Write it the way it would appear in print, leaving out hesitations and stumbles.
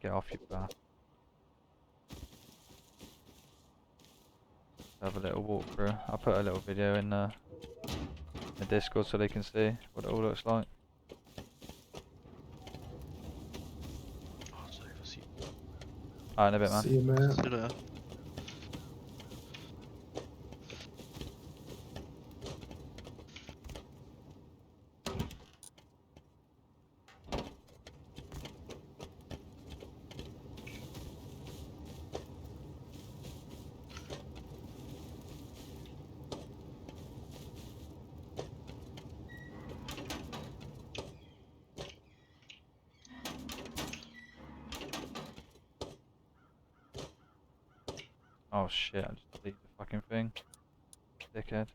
Get off your bath. Have a little walk through. I'll put a little video in the Discord so they can see what it all looks like. Oh, sorry, I see. Alright, in a bit, man. See you, man. See you later. Oh shit, I just deleted the fucking thing. Dickhead.